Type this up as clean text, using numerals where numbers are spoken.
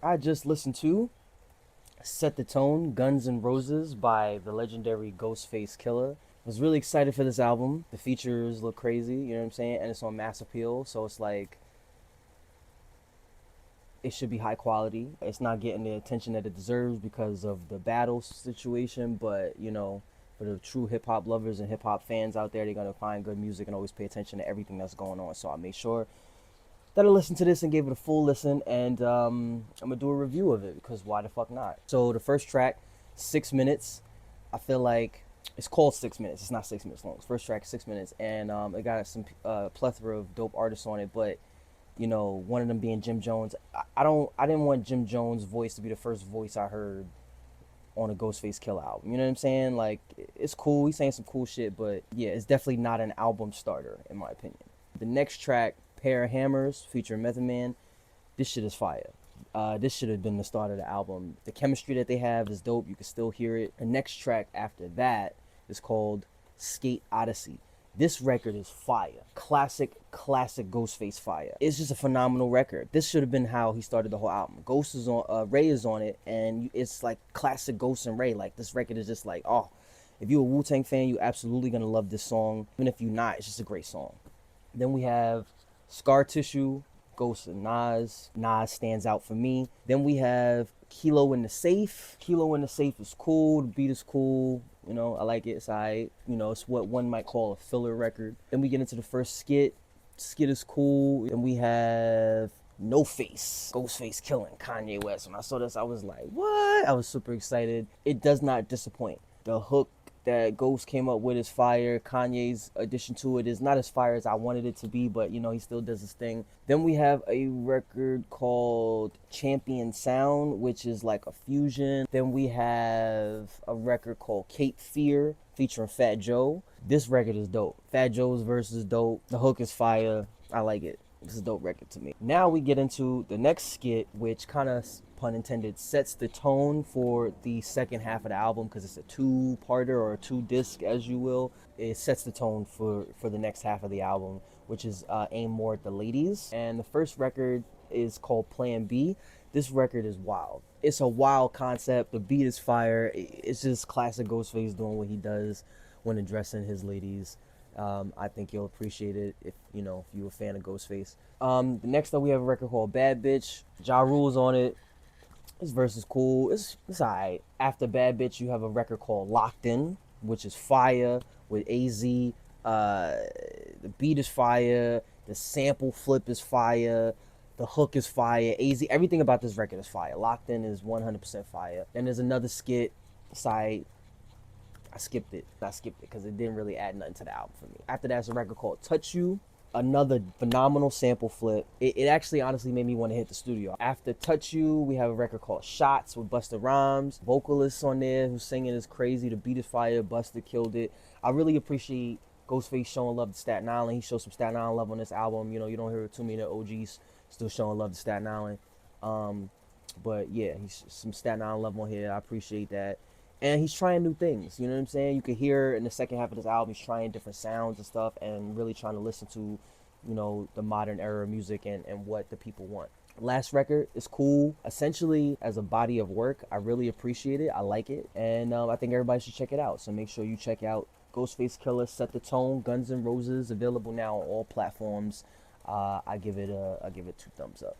I just listened to Set the Tone, Guns N' Roses by the legendary Ghostface Killah. I was really excited for this album. The features look crazy, you know what I'm saying? And it's on Mass Appeal, so it's like it should be high quality. It's not getting the attention that it deserves because of the battle situation, but for the true hip hop lovers and hip hop fans out there, they're gonna find good music and always pay attention to everything that's going on. So I made sure that I listened to this and gave it a full listen, and I'm gonna do a review of it because why the fuck not? So the first track, 6 minutes. I feel like it's called 6 minutes. It's not 6 minutes long. First track, 6 minutes, and it got some plethora of dope artists on it, but one of them being Jim Jones. I didn't want Jim Jones' voice to be the first voice I heard on a Ghostface Killah album. You know what I'm saying? Like, it's cool. He's saying some cool shit, but yeah, it's definitely not an album starter in my opinion. The next track, Pair of Hammers, featuring Method Man. This shit is fire. This should have been the start of the album. The chemistry that they have is dope. You can still hear it. The next track after that is called Skate Odyssey. This record is fire. Classic Ghostface fire. It's just a phenomenal record. This should have been how he started the whole album. Ghost is on, Ray is on it, and it's like classic Ghost and Ray. Like, this record is just like, oh, if you're a Wu-Tang fan, you absolutely gonna love this song. Even if you're not, it's just a great song. Then we have Scar Tissue, Ghost and Nas. Nas stands out for me. Then we have Kilo in the Safe. Kilo in the Safe is cool. The beat is cool. I like it. It's alright. It's what one might call a filler record. Then we get into the first skit. Skit is cool. And we have No Face, Ghostface killing Kanye West. When I saw this, I was like, what? I was super excited. It does not disappoint. The hook that Ghost came up with is fire. Kanye's addition to it is not as fire as I wanted it to be, but he still does his thing. Then we have a record called Champion Sound, which is like a fusion. Then we have a record called Cape Fear featuring Fat Joe. This record is dope. Fat Joe's verse is dope. The hook is fire. I like it. This is a dope record to me. Now we get into the next skit, which kind of, pun intended, sets the tone for the second half of the album because it's a two-parter or a two-disc, as you will. It sets the tone for the next half of the album, which is aimed more at the ladies. And the first record is called Plan B. This record is wild. It's a wild concept. The beat is fire. It's just classic Ghostface doing what he does when addressing his ladies. I think you'll appreciate it if you're a fan of Ghostface. Next up, we have a record called Bad Bitch. Ja Rule's on it. This verse is cool. It's alright. After Bad Bitch, you have a record called Locked In, which is fire with AZ. The beat is fire. The sample flip is fire. The hook is fire. AZ, everything about this record is fire. Locked In is 100% fire. Then there's another skit side. I skipped it because it didn't really add nothing to the album for me. After that, it's a record called Touch You. Another phenomenal sample flip. It actually honestly made me want to hit the studio. After Touch You, we have a record called Shots with Busta Rhymes. Vocalists on there who's singing is crazy. The beat is fire. Busta killed it. I really appreciate Ghostface showing love to Staten Island. He showed some Staten Island love on this album. You don't hear too many OGs still showing love to Staten Island. But yeah, he's some Staten Island love on here. I appreciate that. And he's trying new things, you know what I'm saying? You can hear in the second half of this album, he's trying different sounds and stuff and really trying to listen to, the modern era music and what the people want. Last record is cool. Essentially, as a body of work, I really appreciate it. I like it. And I think everybody should check it out. So make sure you check out Ghostface Killah, Set the Tone, Guns N' Roses, available now on all platforms. I give it 2 thumbs up.